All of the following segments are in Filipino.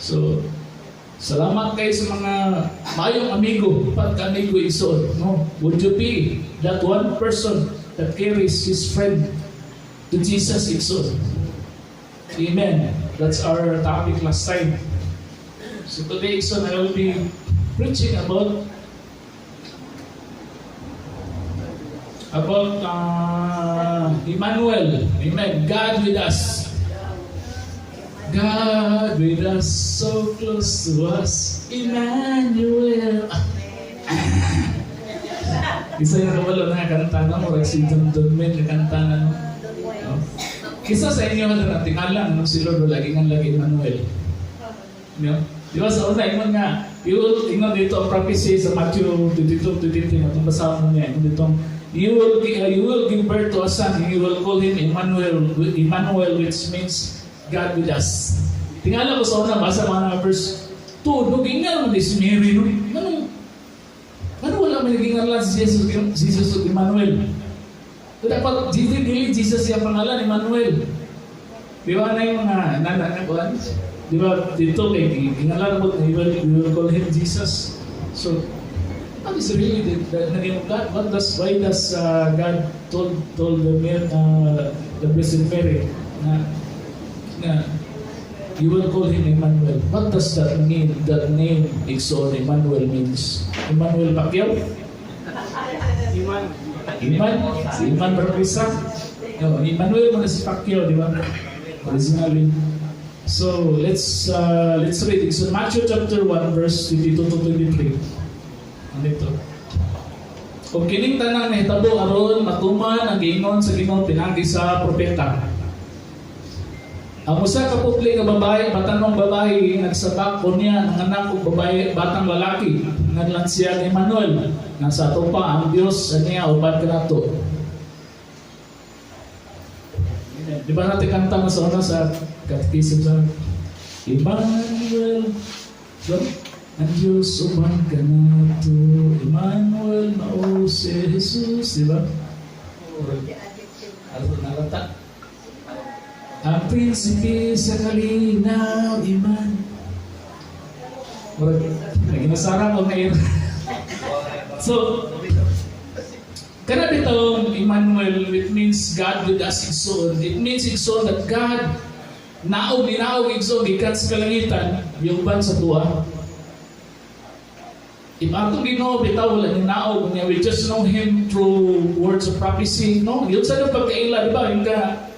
So, salamat kayo sa mga mayong amigo, pagka-amigo igsoon. No? Would you be that one person that carries his friend to Jesus igsoon? Amen. That's our topic last time. So today, igsoon, I will be preaching about Emmanuel. Amen. God with us. God with us, so close to us. Emmanuel. Isa yung kabalo na kanta na mo, si John Donmen na kanta na no? Isa sa inyo na tingalan, no? Si Lord lagi Emmanuel. No? Di ba sa una, ingon nga, ingon dito ang prophecy sa Matthew 22:23, itong basahan mo niya, dito, you will give birth to a son, and you will call him Emmanuel, which means God with us. Tingala ko sa una, basa mga verse 2, nugingal mo di si Mary, no? Ano wala may nagingalan si Jesus o Emmanuel? So dapat, Jesus yung pangalan, Emmanuel. Di ba na yung mga nananakuan? Di ba dito kay gingalan mo, we will call him Jesus. So, what is really the name of God? Why does God told the Blessed Mary na you will call him Emmanuel? What does that mean? That name Igsoon Emmanuel means? Emmanuel Pacquiao? Si Iman Barquisa? No, Emmanuel mo na si Pacquiao, di ba? Originally. So let's read it. So Matthew chapter 1 verse 22 to 23. Ano ito? Kung kining tanang nahitabo aron matuman ang giingon sa Ginoo pinagi sa propeta. Ang usa ka putli nga babae, batanong babae nagsabak ko niya ng anak ug babae batang lalaki ngadlan siya ni Emmanuel nga sa ato pa ang Dios sa niya uban kanato. Di ba natin kanta na sa una sa Catechism sa Emmanuel, so, ang Diyos uban kanato, Emmanuel mao si Jesus, di ba? Ano nalata? Ang prinsipe sa kalinaw, Iman. Naginasara ko ngayon. So, kana bitong Emmanuel, it means God with us igsoon. It means igsoon that God naog igsoon gikan sa kalangitan, yung ban sa tuwa. If atong Ginoo bitaw wala ni naog niya, we just know Him through words of prophecy. No, yun sa pagkaila, di ba? Yung ka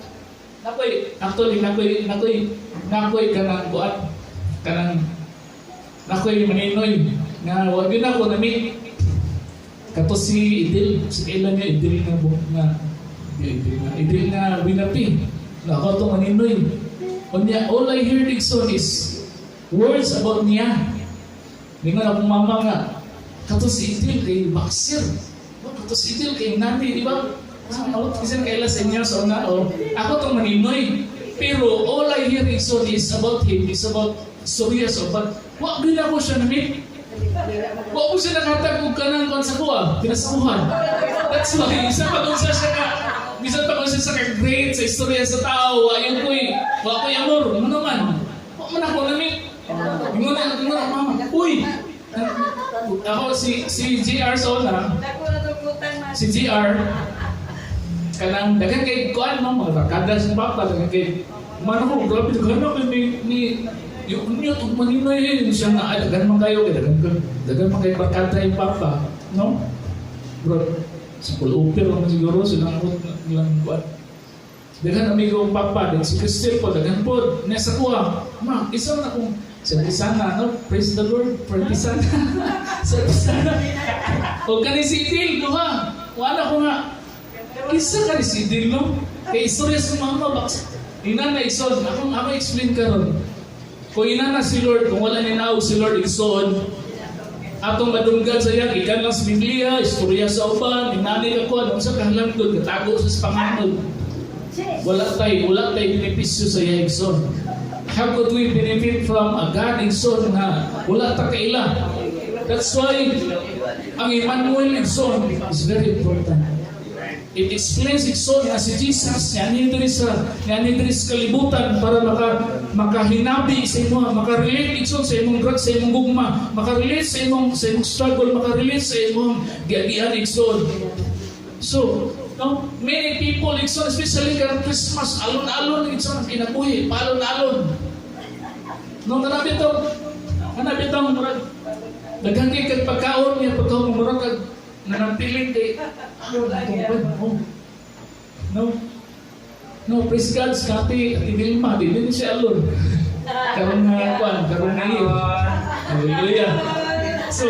nakoy kanang buat kanang nakoy maninoy nga wag yun ako nami kato si Idil, si kailan niya Idil na winapi na ako itong maninoy. All I hear Dixon is words about niya. Ningon akong mama nga kato si Idil kay Baxir, kato si Idil kay Nandi, di ba? Kasi kaila sa inyo sa una, ako itong maninoy. Pero all I hear is about him, is about stories of, but wag din ako siya namin. Wag ko siya nakatag kung kanang kon sa kuha, pinasakuhan. That's why, isa pa kung siya ka, isa pa kung siya sa ka-great sa istorya sa tao, ayun ko'y amor, ano naman? Wag man ako namin. Ingon na, mama, uy! Ako, si JR sa una, si JR, kanang dagan kay kuan no mga barkada sa papa dagan kay mano ko grabe dagan ni yung niyo tug maninoy siya nga dagan man kayo dagan man kay barkada yung papa no bro sa pulupir man siguro silang lang kuan dagan amigo ang papa din si Cristel po dagan po nesa kuha ma isa na kung sa Pisana, no? Praise the Lord for Pisana. Sa Pisana. O kanisipil, duha. Wala ko nga. Kisa ka residin, no? Kaya istorya sa mama, bakit? Ina na isod. Ako explain ka ron. Kung ina na si Lord, kung wala ninaw si Lord isod, atong madunggan sa iyan, ikan lang sa Biblia, istorya sa uban, inani ka ko, anong sa kahalang doon, katago sa panganod. Wala tayo benepisyo sa iya isod. How could we benefit from a God isod na wala ta kaila? That's why ang Emmanuel isod is very important. it explains igsoon nga si Jesus yan diri sa kalibutan para makahinabi sa imo, makarelate igsoon sa imong drug, sa imong gugma, makarelate sa imong struggle, makarelate sa imong giagian igsoon. So, no, many people igsoon, especially karong Christmas, alon-alon igsoon ang kinabuhi, palon-alon. No, kanabitong murag daghang kay pagkaon niya pagkaon murag kag nanampiling kay no, praise God, Scotty at Vilma, di siya alone. Karong karong ngayon. Hallelujah. So,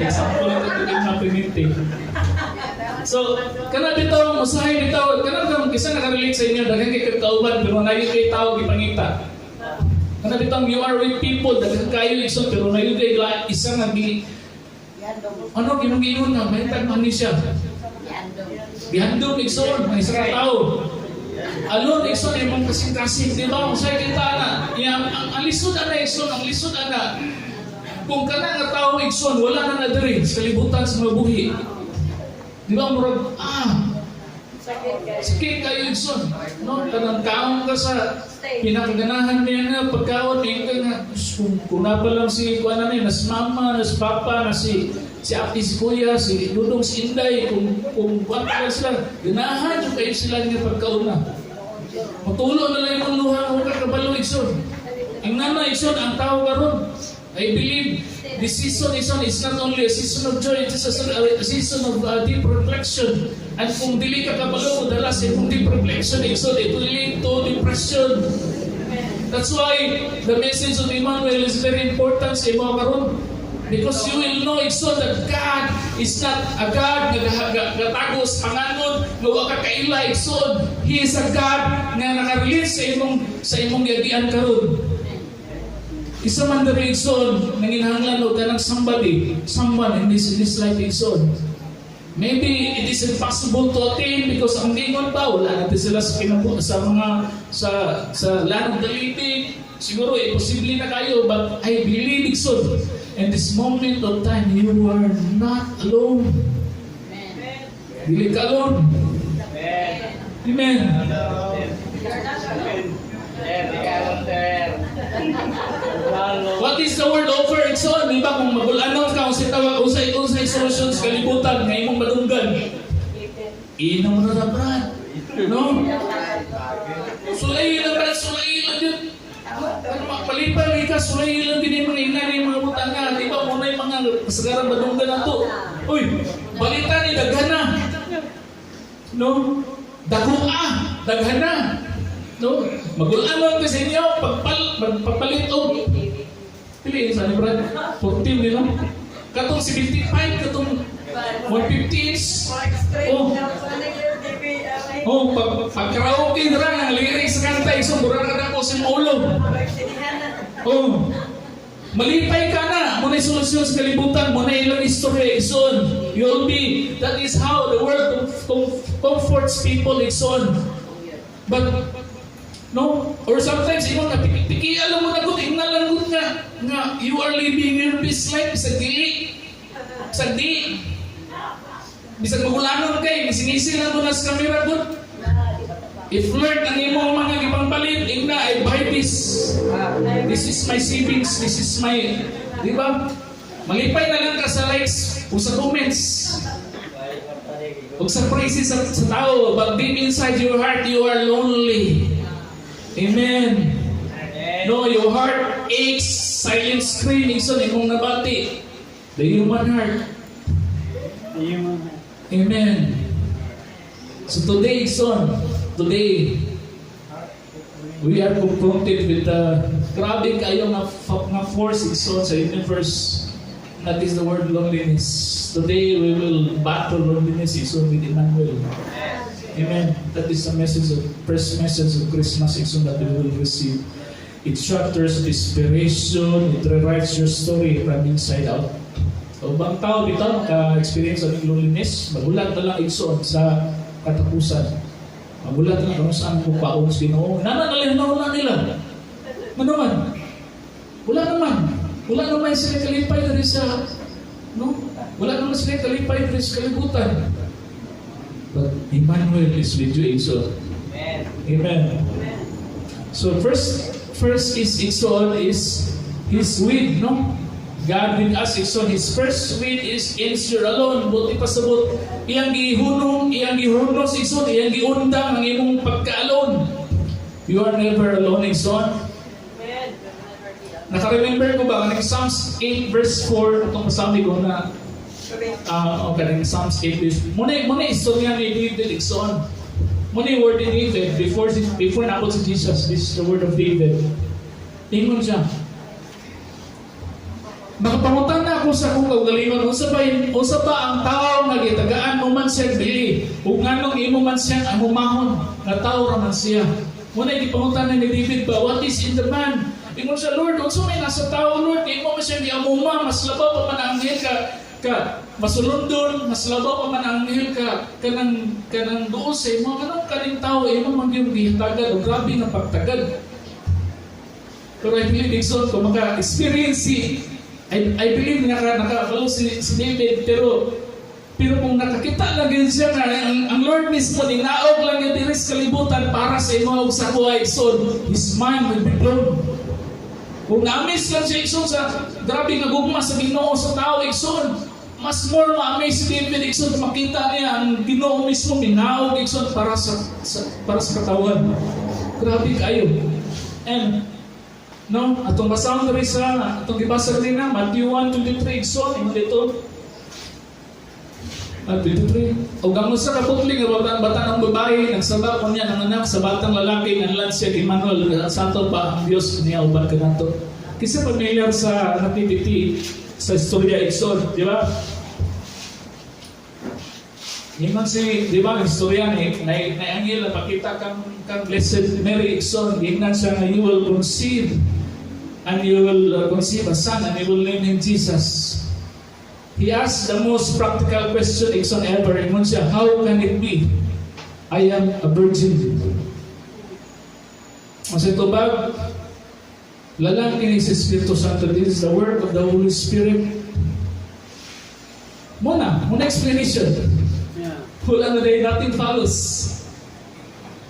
example na ito din natin. So, kana bitaw usahay bitaw, kana bitaw kisa nakarelate sa inyo daghang kay kauban pero nayo kay tao gipangita. Kana bitaw you are with people daghang kayo igsoon pero nayo kay isa nga ginunginon nga mahitag man ni siya. Gihandom igsoon ang isa ka tao. Alon igsoon imong kasing-kasing di ba usahay kita na. Ang lisod ana igsoon, ang lisod ana. Kung kana nga tao igsoon wala na diri sa kalibutan sa mga buhi. Di ba, murag, sakit kayo igsoon. No? Kanang kaon ka sa pinakaganahan niya nga, pagkaon niya nga, kung na pa lang si nas mama, nas papa, na si ate, si kuya, si dudong, si inday, kung pa lang sila, ganahan yung kayo sila nga pagkaon na. Matulo na lang yung luha ko kakabalo igsoon. Ang nana igsoon, ang tao karon. I believe this season is not only a season of joy, it is a season of deep reflection. And kung dili ka kabalo, dala sa kung deep reflection, it will lead to depression. That's why the message of Emmanuel is very important sa mga karon. Because you will know that God is not a God nga gatagos panganon nga wa ka kaila igsoon. He is a God nga nakarelease sa imong yagian karon. Isa man diri igsoon nanginahanglan og kanang someone in this life igsoon. Maybe it is impossible to attain because ang gingon pa wala natin sila sa land of the living. Siguro imposible na kayo, but I believe igsoon in this moment of time you are not alone. Dili ka alone. Amen. What is the word offer? Igsoon, di ba kung magulanon ka usay tawag usay solutions kalibutan nga imong madunggan. Inom na brad. No? Sulay lang yun. Palipay ka, sulay lang din yung mga inari, mga butanga. Di ba muna yung mga kasagaran madunggan na to. Uy, balita ni daghana. No? Daghana. No? Magulanon ka sa inyo, pagpalit o piliin sa ni Brad, 14 nila. Katong 75, katong 150s. Pag-karaoke na lang, ang lyrics sa kanta, isang mura ka na po sa ulo. Malipay ka na, muna yung solusyon sa kalibutan, muna ilang istorya, ison. You'll be, that is how the world comforts people, ison. But, no? Or sometimes, ikaw na, alam mo na ko, ingnalan ko nga, you are living your best life, sa dili. Bisag magulanon kay, bisinisi lang mo na sa camera ko. I-flirt ang imo mga gipangpalit, ingna, I buy this. This is my savings, this is my, di ba? Malipay na lang ka sa likes o sa comments. O sa praises sa tao, but deep inside your heart, you are lonely. Amen. No, your heart aches, silent screaming, so imong nabati. The human heart. Amen. So today, son, we are confronted with the grabe kayo nga force son sa universe. That is the word loneliness. Today we will battle loneliness son with Emmanuel. Amen. That is the first message of Christmas that we will receive. It shatters desperation. It rewrites your story from inside out. So, bang tao dito maka-experience ng loneliness, magulat na lang igsoon sa katapusan. Magulat na kung saan kung paong Ginoo. Nananalinaw nila. Ano man? Wala naman sila kalipay na rin sa No? Wala naman sila kalipay diri sa kalibutan. But Emmanuel is with you, Igsoon. Amen. So first is Igsoon is His with, no? God with us, Igsoon. His first with is insure alone. Buti pasabot, iyang gihunong, iyang gihunos, Igsoon, iyang giundang ang imong pagka-alone. You are never alone, Igsoon. Naka-remember ko ba, kanang Psalms 8 verse 4, itong masabi ko na, kanang Psalms 8 verse, muna istorya ni David, Igsoon. Muna yung word ni David, before na-abot si Jesus, this is the word of David. Ingon siya, nakapangutan na ako sa akong kaugalingon, unsa ba ang tao nga gitagaan mo man siya dili, ug nganong imo man siya amumahon, nga tao ra man siya. Muna gipangutan na ni David ba, what is in the man? Ingon siya, Lord, unsa may nasa tao, Lord, imo man siya giamuma, mas labaw pa man ang anghel ka masulundon, mas labaw pa man ang anghel ka kanang duol sa imo, anong kaning tao imo man gyud gihitagad, ug grabe nga pagtagad. Pero I believe Igsoon, kung maka-experience I believe nakabalo si David, pero kung nakakita lang yun siya nga, ang Lord mismo, ninaog lang yun diri sa kalibutan para sa imo sa kuha, Igsoon, His mind will be blown. Kung na-amaze lang siya, Igsoon, sa grabe nga gugma sa Ginoo sa tao, Igsoon, mas more ma-amaze si David, Igsoon, makita niya ang Ginoo mismo, ninaog, Igsoon, para sa katawan. Grabe kayo. And no, atong basahon diri sa atong gibasa rin na Matthew 1:23, Igsoon, imo dito. 23. O gamo sa kaputling nga bata ng babae nagsaba ko niya ng anak sa batang lalaki nganlan siya Emmanuel, santo pa ang Dios niya uban kanato. Kasi familiar sa nativity sa istorya, Igsoon, di ba? Ingon si, di ba, ang istorya ni anghel na pakita kang Blessed Mary, Igsoon, ingnan siya na you will conceive and you will conceive a son and you will name him Jesus. He asked the most practical question, Igsoon, ever. Ingon siya, how can it be? I am a virgin. Kasi ito ba, lalaki ni si Espiritu Santo, this is the work of the Holy Spirit. Muna explanation. Wala na rin, nothing follows.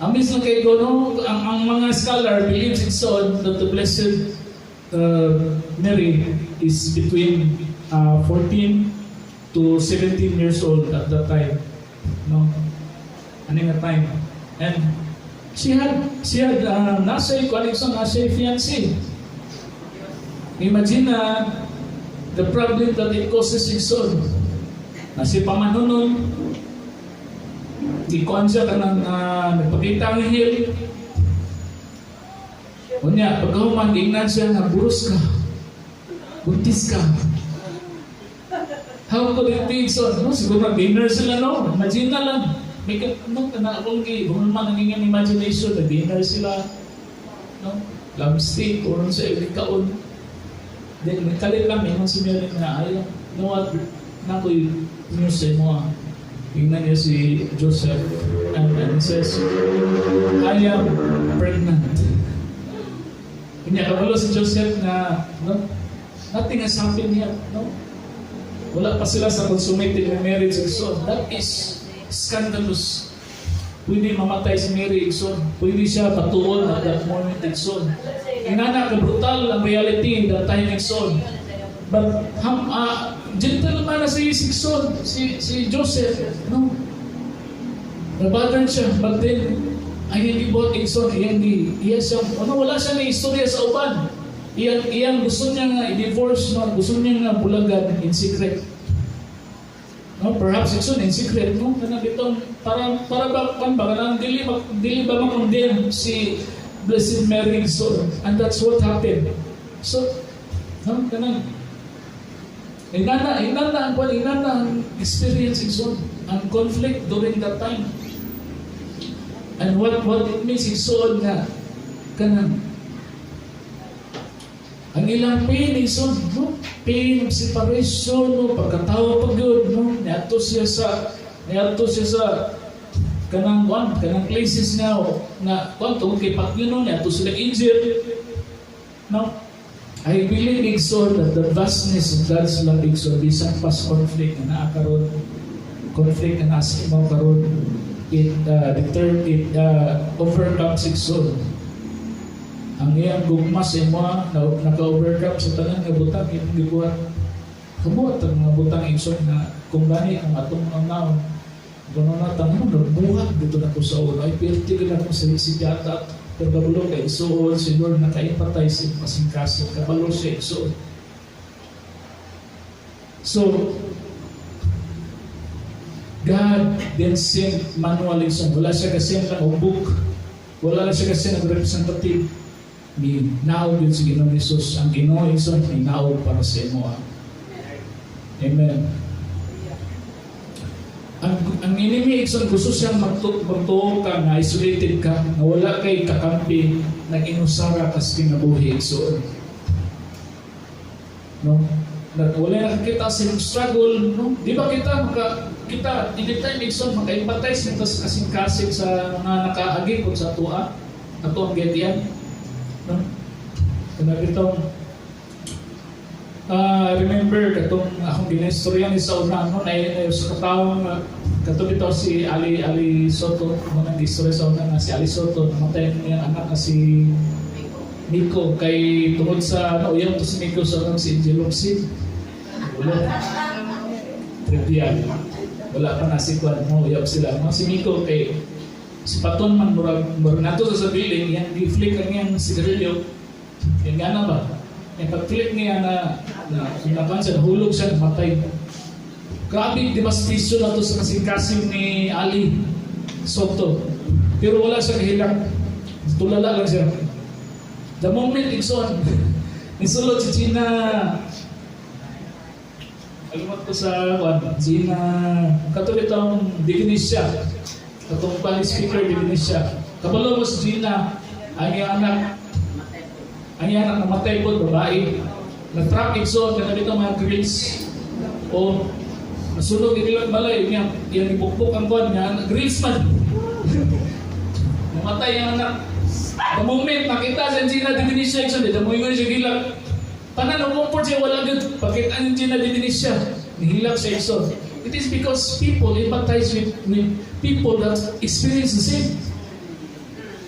Amis lang kayo, no? Ang mga scholar believes Igsoon that the Blessed Mary is between 14 to 17 years old at that time. No? Ano nga time? And she had nasa fiancé. Imagine the problem that it causes Igsoon. Nasi pamanunon, ikuan siya ka ng nagpakita ang hil. Unya, pagkahuman, ingnan siya na burus ka. Buntis ka. How could it be so? No, siguro nag-dinner sila, no? Imagine na lang. May akong gumulman naging imagination, nag-dinner sila. No? Love steak, or sa every kaon. Then, nagkalit lang, may si Mary na, ayaw, you know what, nako'y news sa mo. Tingnan niya si Joseph and says, I am pregnant. Kanya kabalo si Joseph na, no? Nothing has happened yet, no? Wala pa sila sa consummated marriage, Igsoon. That is scandalous. Pwede mamatay si Mary, Igsoon. Pwede siya patuon at that moment, Igsoon. Inana, brutal ang reality that time, Igsoon. But gentleman na si Igsoon, si Joseph, no? Nabatan siya, but then, ay hindi bot Igsoon, wala siya na istorya sa uban. Iyang gusto niya nga i-divorce, no? Gusto niya nga bulagan in secret. No? Perhaps Igsoon in secret, no? Kanang itong, para ba, kanang dili ba makondem si Blessed Mary, Igsoon. And that's what happened. So, no? Kanang, inana ang experience, Igsoon, ang conflict during that time. And what it means, Igsoon nga, kanang, ang ilang pain, Igsoon, no? Pain of separation, no? Pagkatawa pag yun, no? Niyato siya sa kanang places nga, tungkol kay Pacquiao, no? Niyato sila injured, no? I believe, Igsoon, that the vastness of God's love, Igsoon, bisan pas conflict na naakaroon, conflict na nasa imaw karon, it overcomes, Igsoon. Ang iyang gugma sa imo naka-overcome sa tanan nga butang imong gibuhat. Kamuot ang mga butang, Igsoon, na kung gani ang atong mga naon, gano'n na tanong, nagbuhat dito na ko sa ulo. Ay, pirtigil ako sa sisyata. Pero kabalo kay Igsoon, si Lord nakaipatay sa pasingkasin. Kabalo siya Igsoon. So, God then sent manual, Igsoon. Wala siya kasi ng book. Wala siya kasi ng representative. Ni naog yun si Ginoong Jesus. Ang Ginoong Igsoon ay naog para sa imo. Amen. Ang enemy, Igsoon, gusto siyang magtuo ka na isolated ka, na wala kay kakampi, nag-inusara kas kinabuhi, Igsoon. No? Wala nakikita sa struggle, no? Di ba kita, anytime, Igsoon, maka-empathize nito sa kasing-kasing sa mga nakaagi kung sa atua, ato ang getian. No? Kaya itong remember katong akong ginistorya ni sa una no na sa katawang katong ito si Ali Soto mga gistorya sa una na si Ali Soto namatay niya anak na si Nico kay tungod sa nauyang to si Nico sa unang si Angel Lopsin wala trivial wala pa na si Kwan nauyang sila no si Nico kay si Paton man murag nato sa building yan giflick ang yang sigarilyo yan nga na ba yung pag-click niya na nahulog siya, namatay. Grabe, devastation na ito sa kasing-kasing ni Ali Soto. Pero wala siya kahilang. Tulala lang siya. The moment, Igsoon, nisulot si Gina, alimot ko sa Gina, katulad itong Divinisya. Katong pali speaker, Divinisya. Kabalo mo si Gina, ang iyang anak, ang yan ang namatay po, babae. Nag-trap, Igsoon, kanabit ang mga grills. O, nasunog, inilang balay. Yan ipukpok ang kuwan niya. Grills man. Namatay ang anak. The moment, nakita siya Gina Divinisya, Igsoon, dito mo yung siya hilak. Paano nung-comfort siya, wala good. Pakita niya Gina Divinisya. Nihilak siya, Igsoon. It is because people empathize with people that experience the same.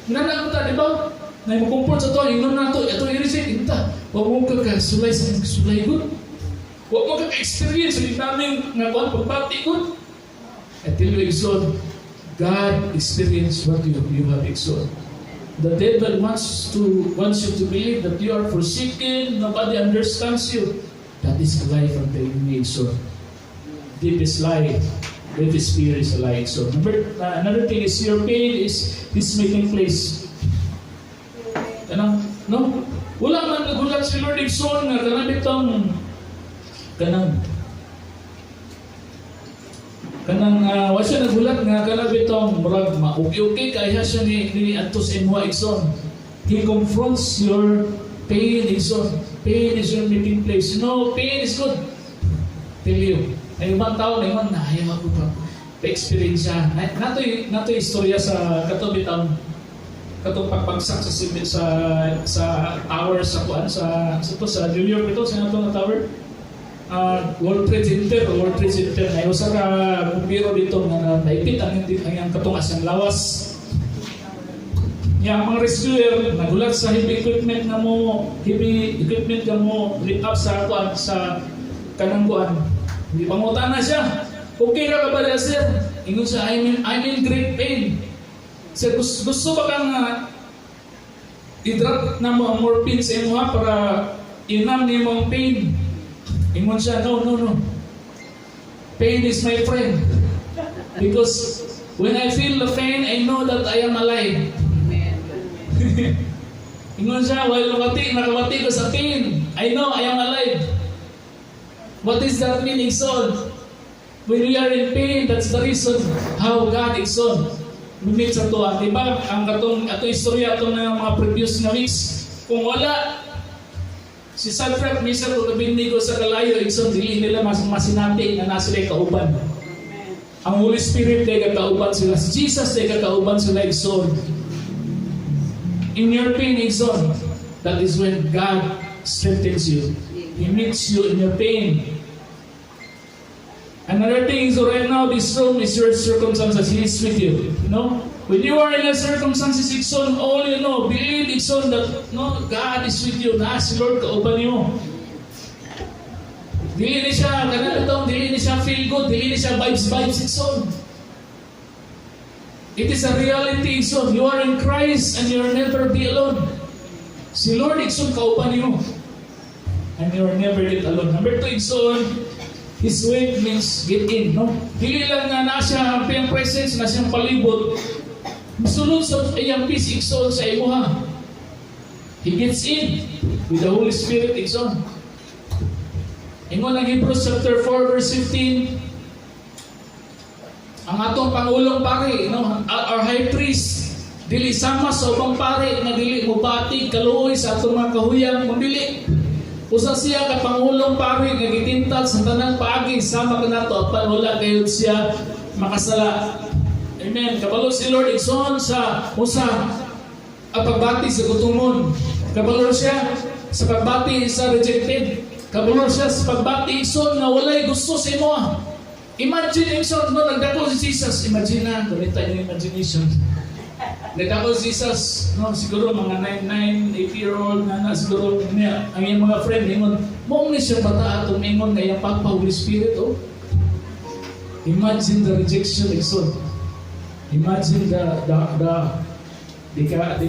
Nanakita, di ba? Na mag-comport sa ito, inon na ito, ito i-receive, inta. Huwag mo sulay sa sulay good. Huwag mo experience with namin nga kuhan, pagbati good. I tell you, Igsoon, God experience what you have, Igsoon. The devil wants you to believe that you are forsaken, nobody understands you. That is a lie from the enemy, Igsoon. Deepest lie, deepest fear is a lie, Igsoon. Another thing is your pain is making place. No? Wala man nagulat si Lord Igsoon nga kanang bitong wala siya nagulat nga kanang bitong murag okay kaya siya ni Antos Imwa Igsoon. He confronts your pain, Igsoon. Pain is your meeting place. No, pain is good. Tell you. Ay ibang tao na iman na ayaw ako pa-experience siya. Nato istorya sa katubitang katong pagpagsak sa tower sa kuan sa New York ito sa nato na tower World Trade Center ay usa ka bumbiro dito nga naipit ang katungas ng lawas niya ang mga rescuer nagulat sa heavy equipment nga mo lift up sa kuan sa kanang kuan hindi pangutan na siya okay ra ka ba sir ingon siya I'm in great pain. Sir, gusto ba kang i-drop na mo ang morphine sa imo para inam ni mo ang pain? Ingon siya, no. Pain is my friend. Because when I feel the pain, I know that I am alive. Ingon siya, while nakawati ko sa pain, I know I am alive. What is that meaning, Igsoon? When we are in pain, that's the reason how God, Igsoon, lumit sa tuwa. Diba? Ang atong istorya atong ng mga previous na weeks. Kung wala, si Sadrach, Meshach, ug Abednego sa kalayo, Igsoon, dili nila masinati na nasa sila kauban. Ang Holy Spirit ay kakauban sila. Si Jesus ay kakauban sila, Igsoon. In your pain, Igsoon, that is when God strengthens you. He meets you in your pain. Another thing is right now, this room is your circumstances. He is with you. When you are in a circumstances, it's on all you know. Believe it's on that God is with you. Si Lord kauban niyo. Dili ni siya, dili ni siya feel good, dili ni siya vibes, it's on. It is a reality, it's on. You are in Christ and you will never be alone. Si Lord, it's on kauban niyo. And you are never yet alone. Number 2, it's on. His way means get in, Dili lang nga na siya ang presence, na siyang palibot. Musulod sa iyang peace, ikson sa imo ha. He gets in with the Holy Spirit, ikson. Ingon ang Hebrews chapter 4, verse 15. Ang atong Pangulong Pari, our high priest, dili sama sa ubang pari na dili mubati kaluoy sa atong mga kahuyang mabili. Usa siya ka Pangulong Pari nga gitintal sa tanang paagi sama kanato apan wala gayud siya makasala. Amen. Kabalo si Lord igsoon sa usa ang pagbati sa gutumon. Kabalo siya sa pagbati sa rejected. Kabalo siya sa pagbati igsoon nga walay gusto sa imo. Imagine igsoon nagdako si Jesus. Imagine na, kumita yung imagination. Nagdako si Jesus, siguro mga 9, 8-year-old na siguro niya, ang iyong mga friend, ingon, mong ni siya bata atong ingon na iyang pagpa-Holy Spirit, Imagine the rejection, igsoon. Imagine the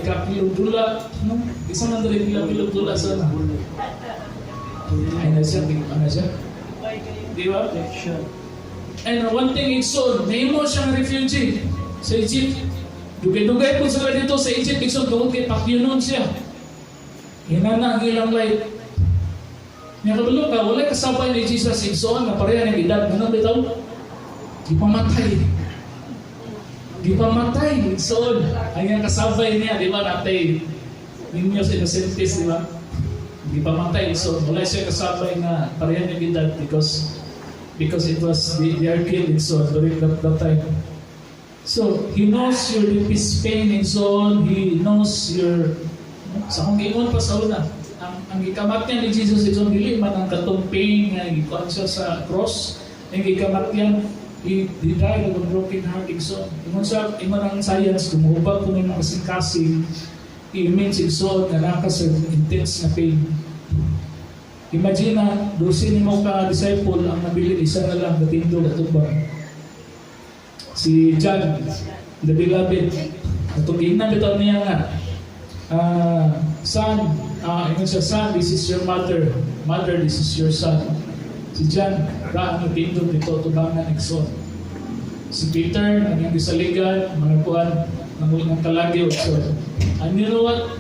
kapilog-dula, Isa man dali kapilog-dula sana. Ay na siya, Di ba? And one thing, igsoon, nahimo siyang refugee sa Egypt. Dugay-dugay po sila dito sa Egypt, ikson tungkol kay Pakyunon siya. Hinana ang ilang life. Nga kabalo ka, wala kasabay ni Jesus ikson na pareha ng edad. Ano bitaw? Di pamatay, ikson. Ang kasabay niya, di ba, natay niños innocentes, di ba? Di pamatay, ikson. Wala siya kasabay na pareha ng edad because it was, they are killed, ikson, during that time. So, He knows your deepest pain and soul. He knows your... Sa kung ingon pa sa una, ang ikamatyan ni Jesus ito, dili man ang katong pain nga ikuan siya sa cross. Ang ikamatyan, He died of a broken heart. So, ingon ang science, kumuhubag kung may makasing-kasing, He means igsoon na nakas sa intense na pain. Imagine na, dosin mo ka disciple, ang nabili isa na lang, natindog at tubang. Si John, the beloved, itong ginang bitaw niya nga, son, ingon siya, son, this is your mother, mother, this is your son. Si John, ang natindog dito, tubangan igsoon. Si Peter, naging disaligan, mga kuhan, ng kalagyo. So, and you know what?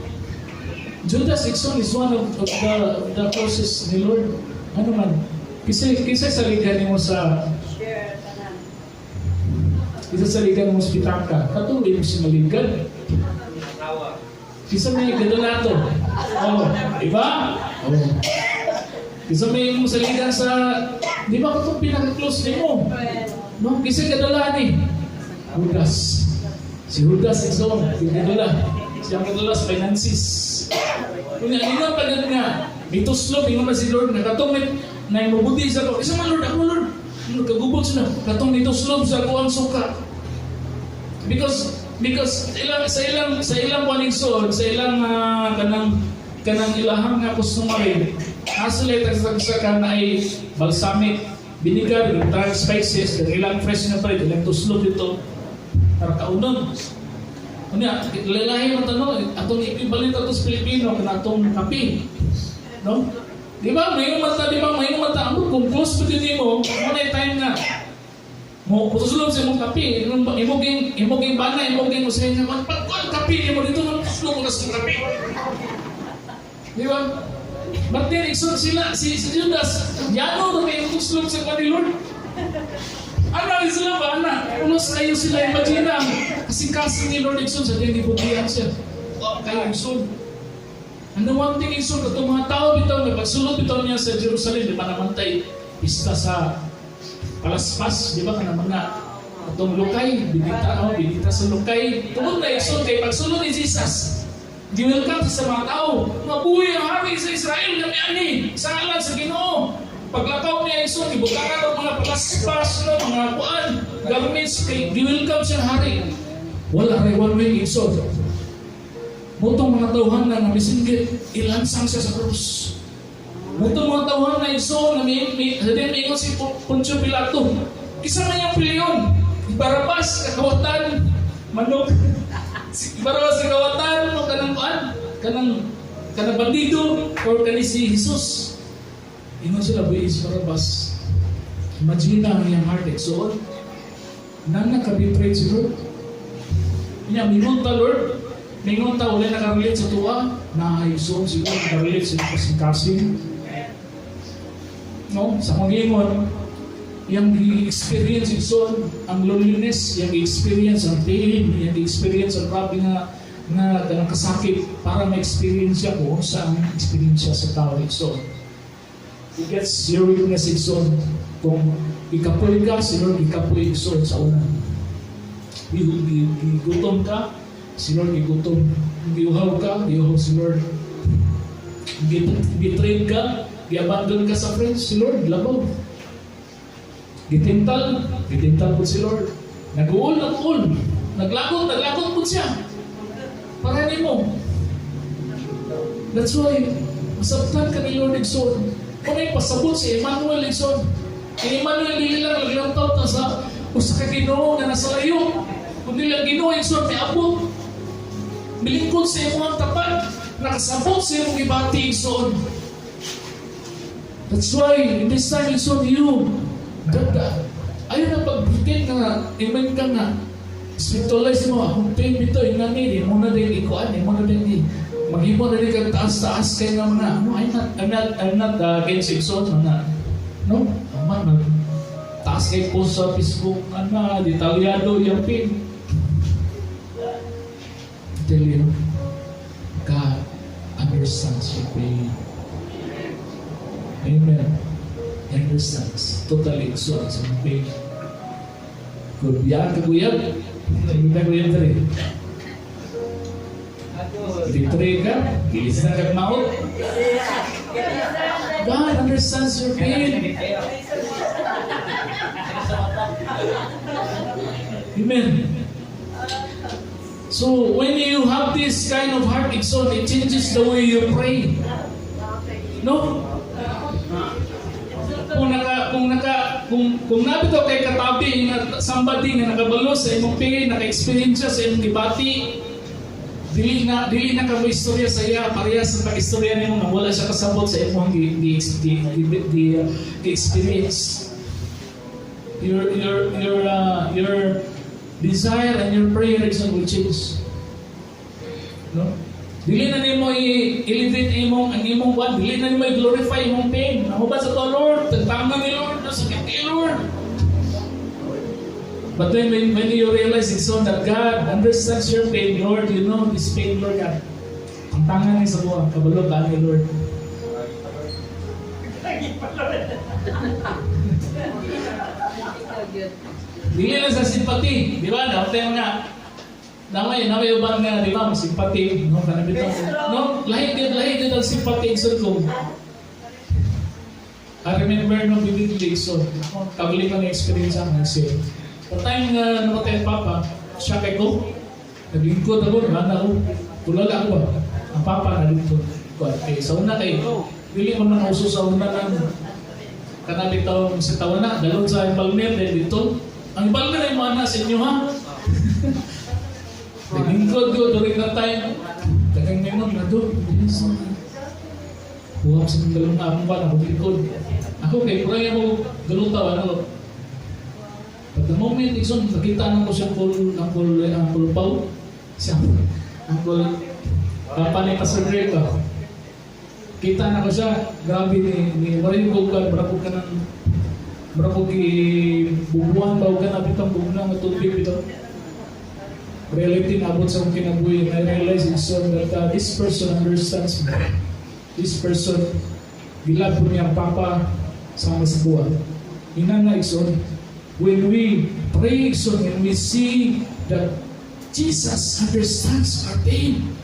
Judas igsoon is one of the causes ni Lord. Ano man, kisay saligan mo sa saligan mo sa pitaka. Katuloy mo si maligan. Kisa may gadala to. Diba? Kisa may mo saligan sa... Di ba ito pinaka-close ni mo? No? Kisa gadala ni Judas. Si Judas ito, gadala. Siyang gadala sa finances. Kung nga pa din nga, ituslog, ingon pa si Lord, nakatumit, na imabuti sa ko. Isa man Lord, ako Lord. Kagubot sila, katong ituslog sa kuwang suka. Because sa ilang paningsod, sa ilang kanang ilahang nga customary, asulay tagsakan na ay balsamic, vinegar, dark spices, ilang fresh na pala, ilang tuslog dito, para kaunon. Kunya, lalahi mo tanong, atong ipibalit ato sa Pilipino, kanatong kape. No? Di ba? Mayroong mata, kung close pa din mo, muna yung time nga. Mo putusulog sa imong kape, imoging bana, imoging usay nga, pagkuhan kape, mo dito nang putusulog na sa kape. Di ba? Ba't din, ikson sila, si Judas, yano na may putusulog sa kape, Lord. Ano sila ba, anak? Ulos kayo sila, imagine na, kasing-kasing ni Lord ikson, sa din ibutihan siya. Kayo ikson. Ano one thing ikson, itong mga tao bitaw, pagsulot bitaw niya sa Jerusalem, di ba naman tayo, pista sa palaspas, di ba ka naman na itong lukay, binita sa lukay. Tungkol na ikson kay pagsulod ni Jesus. Giwelcome sa mga tao. Mabuhay ang hari sa Israel na ani sa alam sa Ginoo. Paglakaw niya Ison, ibukaran ang mga palaspas, mga kuan, garments, kay giwelcome siya hari. Wala rin one way Ison. Mutong mga tauhan na namisinggit, ilansang siya sa krus. Mutong mga tauhan na Ison, hadin si Poncio Pilato. Isa man yung pilyon, Barabas, kakawatan, manok. Barabas, kakawatan, o kanang kuan, kanang bandido, or kanang si Jesus. Ingon sila, Buis Barabas. Imagine na ang iyang heart exoon. Nang nakabitray si Lord. Niya, mingon ta Lord. Mingon ta, wala nakarelate sa tuwa. Naayuson si Lord, nakarelate sa kasing-kasing. No? Sa mga ingon, yung i-experience yung son, ang loneliness, yung i-experience ang pain, yung i-experience ang grabe na kasakit para ma-experience siya kung saan experience siya sa tao yung son. It gets your weakness yung son. Kung ikapoy ka, si Lord ikapoy yung son sa una. Igutom ka, si Lord igutom. Giuhaw ka, giuhaw si Lord. Betrayed ka, gi-abandon ka sa friends, si Lord labaw. Gitintal po si Lord. Nag-uul. Naglagot po siya. Para ni mo. That's why, masabtan ka ni Lord Igsoon. Kung may pasabot si Emmanuel Igsoon. Si Emmanuel hindi lang naglantaw na sa ka Ginoo na nasa layo. Kung nilang Ginoo Igsoon, may abot. Bilingkod sa imong tapat. Nakasabot sa imong ibati Igsoon. That's why, in this time Igsoon, you ganda. Ayaw na pag-bitin ka nga, iman ka nga, spiritualize mo, akong pain dito, yung nanili, mo na din ikuan, mo na din mag-ibo na din kang taas-taas kayo nga mga, no, I'm not against Igsoon, mga, no, man, taas kayo po sa Facebook, detalyado yung pain. Tell you, God understands your pain. Amen. Understands. Totally exhausted sa pain. Kaguyab. Kaguyab na rin. Betray ka, gilis na kagmaot. God understands your pain. Amen. So when you have this kind of heart exhaust, it changes the way you pray. No? Kung nabito kay katabi nga somebody nga nakabalo sa imong pain, naka-experience sa imong gibati, dili na ka mo istorya sa iya, parehas sa pag-istorya nimo nga wala siya kasabot sa imong experience. Your desire and your prayer will change. No? Dili na nimo i-elevate ang imong buwan, dili na nimo i-glorify imong pain. Ako ba sa to, Lord? Tagtangan ni Lord, sakit ni Lord. But then when you realize it's so that God understands your pain, Lord, you know this pain, Lord God. Ang tangan ni sa buwan, kabalo ba ni Lord? Dili na sa simpati, di ba? Dapat yung nga, Namay uban nga, di ba, simpati, no, kanabito. No, lahi din ang simpati sa ko. I remember no vividly, so, kabili ko na experience ang nagsiya. The time nga namatay ang papa, siya kay ko, naglingkod ako, nana ko, tulala ako ba? Ang papa naglingkod. Sa una kayo, bili mo na uso sa una ng kanabito sa tawa na, dalon sa Palmer, dito. Ang Palmer ay mana sa inyo, ha? Naglingkod ko during that time. Dagang menon na doon. Huwag sa mga dalong akong pa na maglingkod. Ako kay kuraya mo galutaw. At the moment, Ikson, nakita na ko siya ang pulupaw. Siya, ang papa ni Pastor Greg. Kita na ko siya. Grabe ni Marin Gogan. Marapog bubuan daw ka na bitang bubuan ng tubig ito. Reality na abot sa akong kinabuhi, and I realize that this person understands me. This person, gilad po niya ang papa sa mga buwan. Inana Ikson, when we pray Ikson, when we see that Jesus understands our pain,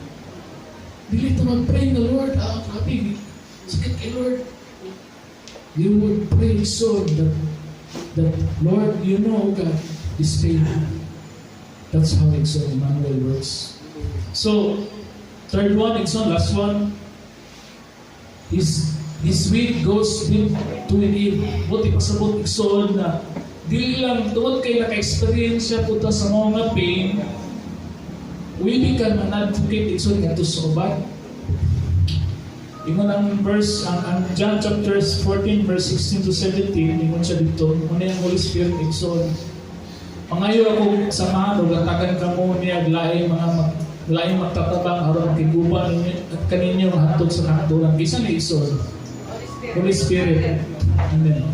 Dili ta mag-pray na Lord, grabe, sakit kay Lord. You would pray so that Lord, you know God is pain. That's how Exxon Emmanuel works. So, third one, Exxon, last one. His week goes with to within. Buti pasabot Exxon na dili lang tuwad kay naka-experience siya puta sa mga pain. We can an advocate Exxon nga to sa uban. Ingon ang verse, ang John chapter 14, verse 16 to 17, ingon siya dito, muna yung Holy Spirit Exxon. Pangayo ako samahan o gatagan ka mo niya laing magtatabang aron makiguban at kaninyo hatod sa kantulan. Kisa ni Exxon, Holy Spirit. Amen.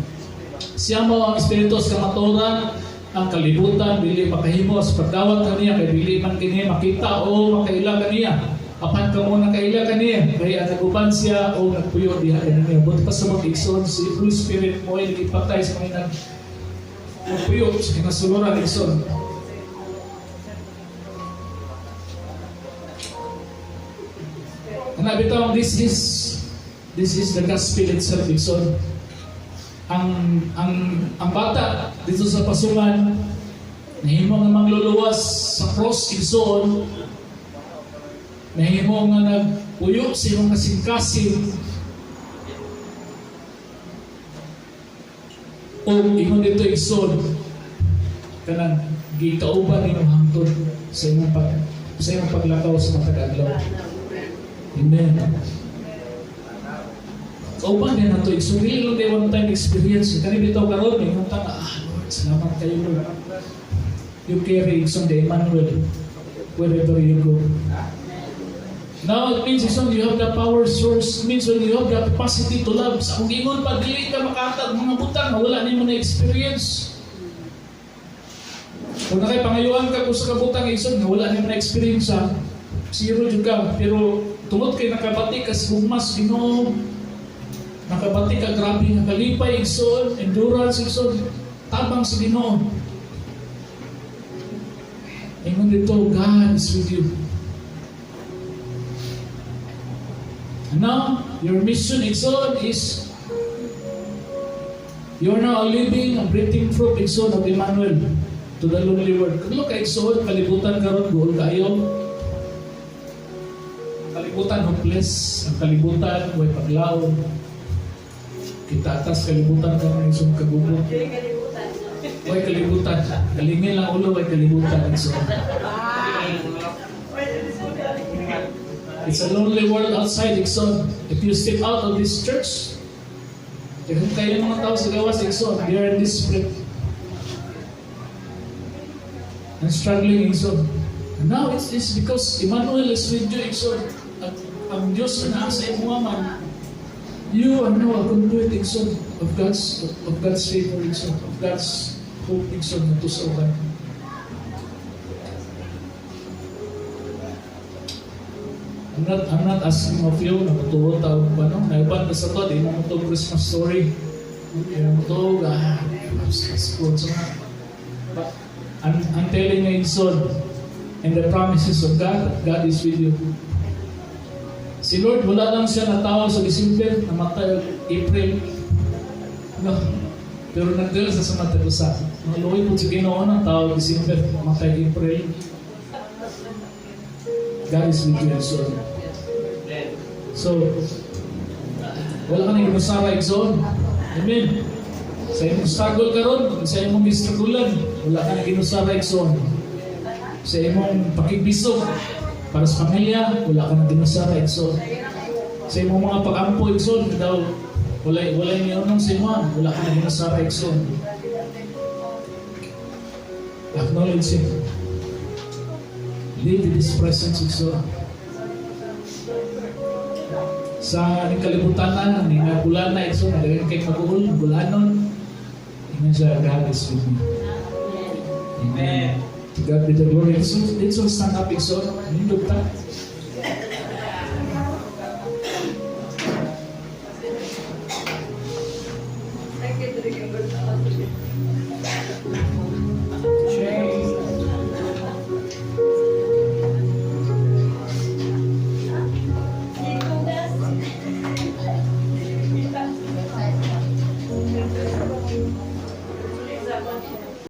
Siya mo ang Espiritu sa kamaturan, ang kalibutan, dili makahimo sa pagdawat kaniya, kay dili man kiniya makita o makaila kaniya. Apan ka mo nakaila kaniya, kaya naguban siya o nagpuyo diha kaniya. Buti pa sa mga Exxon, si Holy Spirit mo ay nagipatay sa mga nagpuyo sa kinasuluran Exxon. Ang nabitaw, this is the gospel itself, Exxon. Ang bata dito sa pasungan nahimo nga magluluwas sa cross Exxon, nahimo nga nagpuyo sa imong kasing-kasing o ingon dito Exxon kanang gikauban imong hangtod sa imong paglakaw sa mga taga-adlaw. Amen. Kauban din nato Exxon, really lang day one time experience. Kani bitaw karon may ngunta nga, Lord, salamat kayo Lord. You carry Exxon the Emmanuel wherever you go. Now it means Exxon, you have the power source. It means when you have the capacity to love. Sa kung ingon pa dili ka makatag mga butang na wala nimo na experience. Kung nakay pangayuan ka sa kabutang Exxon nga wala nimo na experience zero jud ka. Pero tungod kay nakabati ka sa hugmas Ginoo, nakabati ka grabe nga kalipay Exxon, endurance Exxon, tabang sa Ginoo. Ingon dito, God is with you. And now, your mission Exxon is you're now a living, a breathing fruit Exxon of Emmanuel to the lonely world. Kung ka Exxon, kalibutan karon buol kayo. Kalibutan hopeless, ang kalibutan way paglaom. Kita atas kalibutan ka ng isang kagubot. Way kalibutan. Kalingin lang ulo, way kalibutan. So, it's a lonely world outside Exxon. If you step out of this church, kung kayo mga tao sa gawas Exxon, they are desperate and struggling Exxon. And now it's because Emmanuel is with you Exxon. At ang Diyos na nasa imo man, you are now a conduit Exxon of God's favor Exxon, of God's hope Exxon na to sa uban. I'm not asking of you na matuwa tao ba no? Naiban na sa to, di mo ito Christmas story. Di mo ito, but I'm telling you Exxon, and the promises of God, God is with you. Si Lord, wala lang siya natawa sa December, namatay April. No. Pero nagdala sa samatay ko sa. Mga luwi po si Ginoo ng tao, December, namatay April. God is with you, Exxon. So, wala ka nang inusara, Exxon. Amen. Sa imong struggle karon, sa imong gistrugulan, wala ka nang inusara, Exxon. Sa imong pakigbisog, para sa pamilya, wala ka nang dinusara, Exxon. Sa imong mga pag-ampo, Exxon, daw, wala niyo nung sa imo, wala ka nang dinusara, Exxon. Acknowledge Him. Live in His presence, Exxon. Sa kalibutan na, bulan na, Exxon, nagagin kay mag-uul, bulanon, hindi siya, God is with me. Amen. To God be the glory. Let's all stand up, Exxon. Nindog ta.